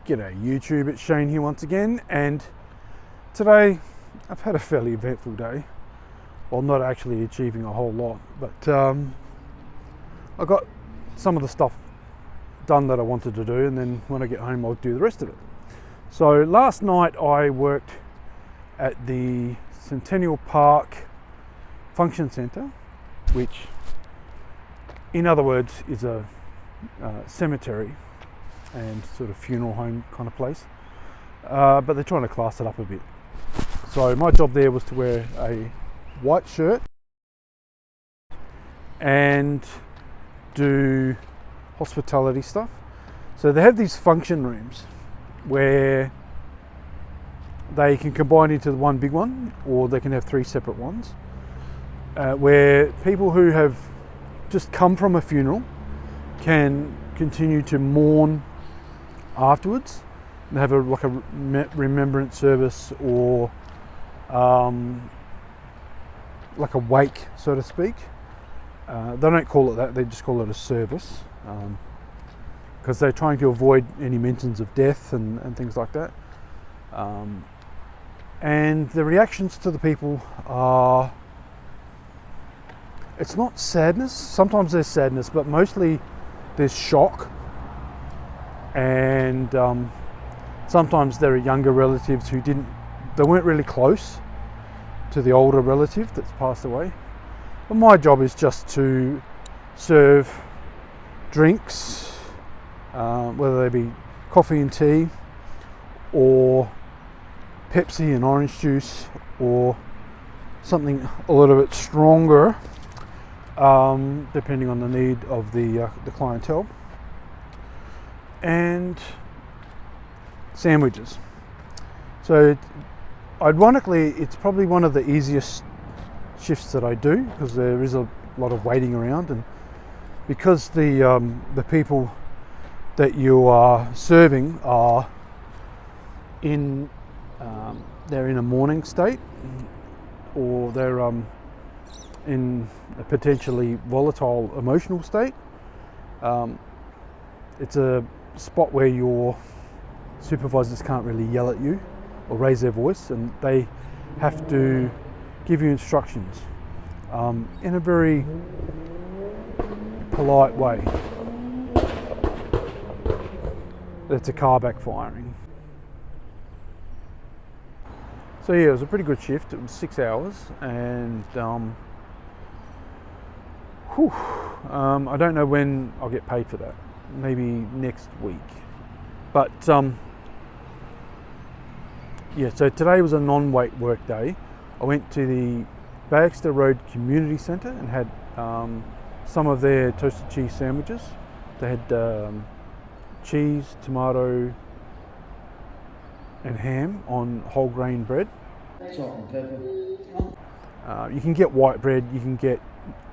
G'day YouTube, it's Shane here once again, and today I've had a fairly eventful day. Well, not actually achieving a whole lot, but I got some of the stuff done that I wanted to do, and then when I get home I'll do the rest of it. So last night I worked at the Centennial Park Function Centre, which in other words is a cemetery and sort of funeral home kind of place, but they're trying to class it up a bit. So my job there was to wear a white shirt and do hospitality stuff. So they have these function rooms where they can combine into one big one, or they can have three separate ones, where people who have just come from a funeral can continue to mourn afterwards and have a remembrance service, or like a wake, so to speak. They don't call it that, they just call it a service, because they're trying to avoid any mentions of death and things like that. And the reactions to the people are, it's not sadness, sometimes there's sadness, but mostly there's shock. And sometimes there are younger relatives who they weren't really close to the older relative that's passed away. But my job is just to serve drinks, whether they be coffee and tea, or Pepsi and orange juice, or something a little bit stronger, depending on the need of the clientele, and sandwiches. So ironically, it's probably one of the easiest shifts that I do, because there is a lot of waiting around, and because the people that you are serving are they're in a mourning state, or they're in a potentially volatile emotional state. It's a spot where your supervisors can't really yell at you or raise their voice, and they have to give you instructions in a very polite way. That's a car backfiring. So yeah, it was a pretty good shift. It was 6 hours, and I don't know when I'll get paid for that. Maybe next week. But yeah, so today was a non-weight work day. I went to the Baxter Road Community Centre and had some of their toasted cheese sandwiches. They had cheese, tomato and ham on whole grain bread. Salt and pepper. You can get white bread, you can get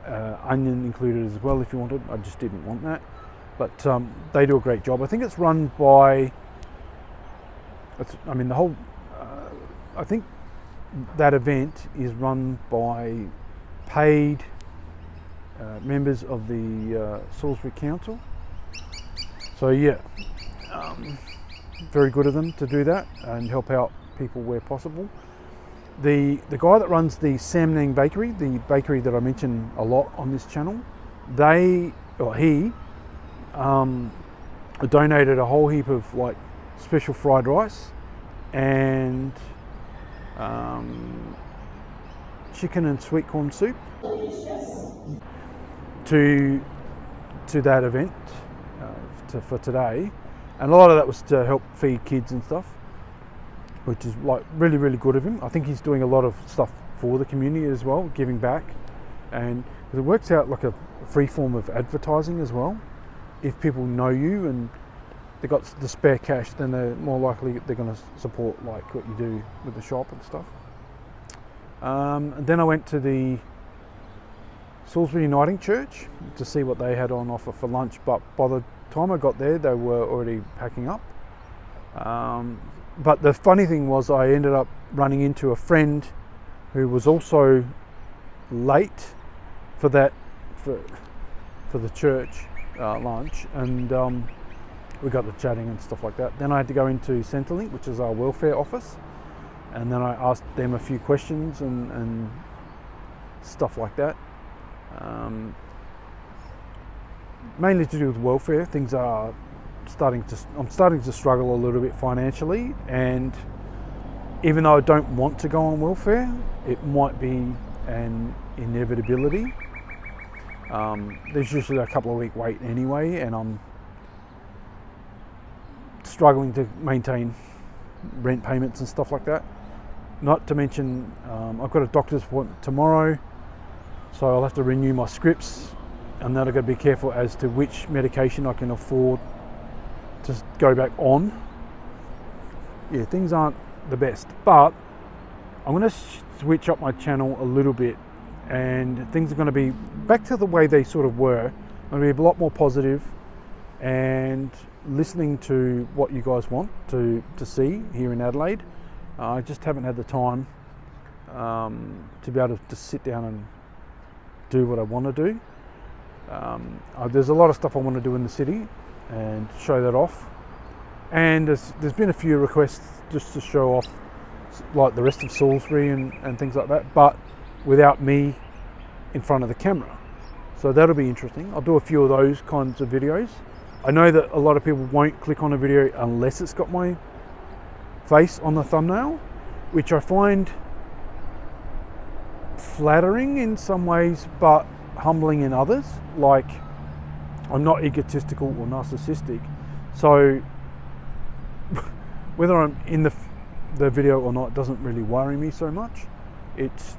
onion included as well if you wanted. I just didn't want that. But they do a great job. I think it's run by, I think that event is run by paid members of the Salisbury Council. So yeah, very good of them to do that and help out people where possible. The guy that runs the Samnang Bakery, the bakery that I mention a lot on this channel, he donated a whole heap of like special fried rice and chicken and sweet corn soup to that event for today, and a lot of that was to help feed kids and stuff, which is like really, really good of him. I think he's doing a lot of stuff for the community as well, giving back, and it works out like a free form of advertising as well. If people know you and they've got the spare cash, then they're more likely they're going to support like what you do with the shop and stuff. And then I went to the Salisbury Uniting Church to see what they had on offer for lunch, but by the time I got there they were already packing up. But the funny thing was, I ended up running into a friend who was also late for the church lunch, and we got the chatting and stuff like that. Then I had to go into Centennial, which is our welfare office, and then I asked them a few questions and stuff like that. Mainly to do with welfare. Things are I'm starting to struggle a little bit financially, and even though I don't want to go on welfare, it might be an inevitability. There's usually a couple of week wait anyway, and I'm struggling to maintain rent payments and stuff like that. Not to mention, I've got a doctor's appointment tomorrow, so I'll have to renew my scripts, and then I've got to be careful as to which medication I can afford to go back on. Yeah, things aren't the best, but I'm going to switch up my channel a little bit, and things are going to be back to the way they sort of were. I'm going to be a lot more positive and listening to what you guys want to see here in Adelaide. I just haven't had the time to be able to sit down and do what I want to do. There's a lot of stuff I want to do in the city and show that off, and there's been a few requests just to show off like the rest of Salisbury and things like that, but without me in front of the camera. So that'll be interesting. I'll do a few of those kinds of videos. I know that a lot of people won't click on a video unless it's got my face on the thumbnail, which I find flattering in some ways but humbling in others. Like, I'm not egotistical or narcissistic, so whether I'm in the video or not doesn't really worry me so much. It's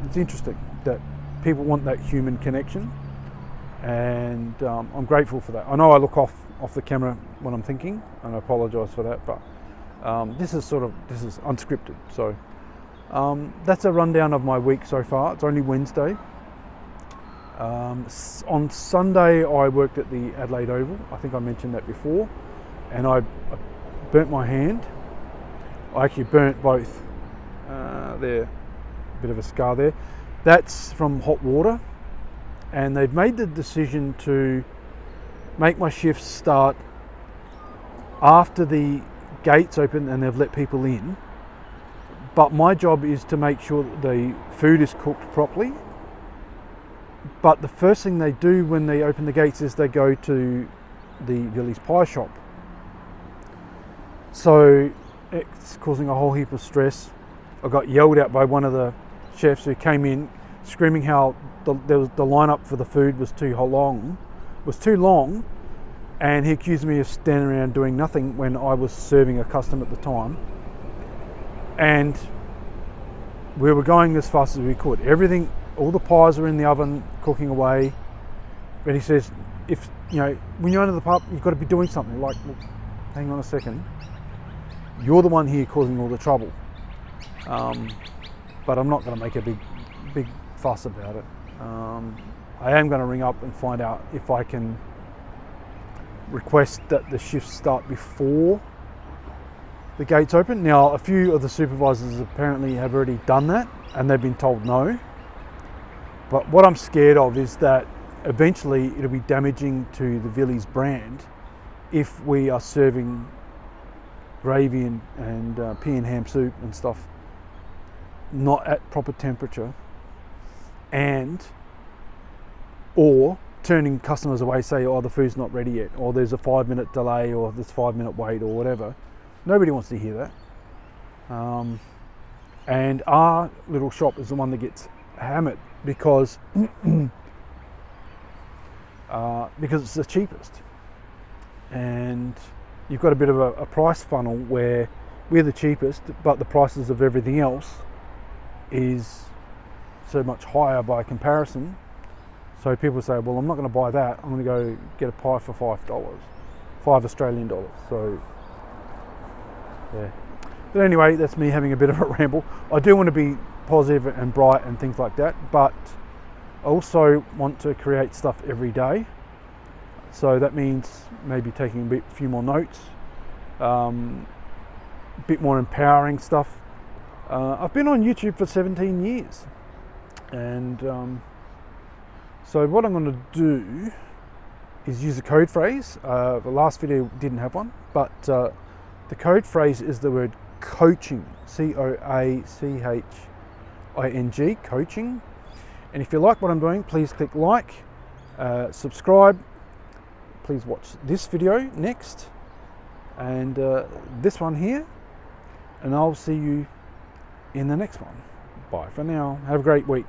it's interesting that people want that human connection, and I'm grateful for that. I know I look off the camera when I'm thinking, and I apologise for that, but this is unscripted. So that's a rundown of my week so far. It's only Wednesday. On Sunday I worked at the Adelaide Oval. I think I mentioned that before, and I burnt my hand. I actually burnt both. There, a bit of a scar there. That's from hot water, and they've made the decision to make my shifts start after the gates open and they've let people in. But my job is to make sure that the food is cooked properly. But the first thing they do when they open the gates is they go to the Villies pie shop. So it's causing a whole heap of stress. I got yelled at by one of the chefs who came in screaming how the lineup for the food was too long, and he accused me of standing around doing nothing when I was serving a customer at the time. And we were going as fast as we could. All the pies are in the oven cooking away. But he says, when you're under the pub, you've got to be doing something. Like, well, hang on a second. You're the one here causing all the trouble. But I'm not going to make a big fuss about it. I am going to ring up and find out if I can request that the shifts start before the gates open. Now, a few of the supervisors apparently have already done that, and they've been told no. But what I'm scared of is that eventually it'll be damaging to the Villies brand if we are serving gravy and pea and ham soup and stuff not at proper temperature, or turning customers away, say, oh, the food's not ready yet, or there's a 5-minute delay, or there's 5-minute wait, or whatever. Nobody wants to hear that. And our little shop is the one that gets hammered because it's the cheapest. And you've got a bit of a price funnel where we're the cheapest, but the prices of everything else is so much higher by comparison. So people say, well, I'm not going to buy that. I'm going to go get a pie for $5, $5 Australian dollars. So, yeah. But anyway, that's me having a bit of a ramble. I do want to be positive and bright and things like that, but I also want to create stuff every day. So that means maybe taking a few more notes, a bit more empowering stuff. I've been on YouTube for 17 years, and so what I'm going to do is use the code phrase. The last video didn't have one, but the code phrase is the word coaching, C-O-A-C-H-I-N-G, coaching. And if you like what I'm doing, please click like, subscribe. Please watch this video next, and this one here, and I'll see you in the next one. Bye for now. Have a great week.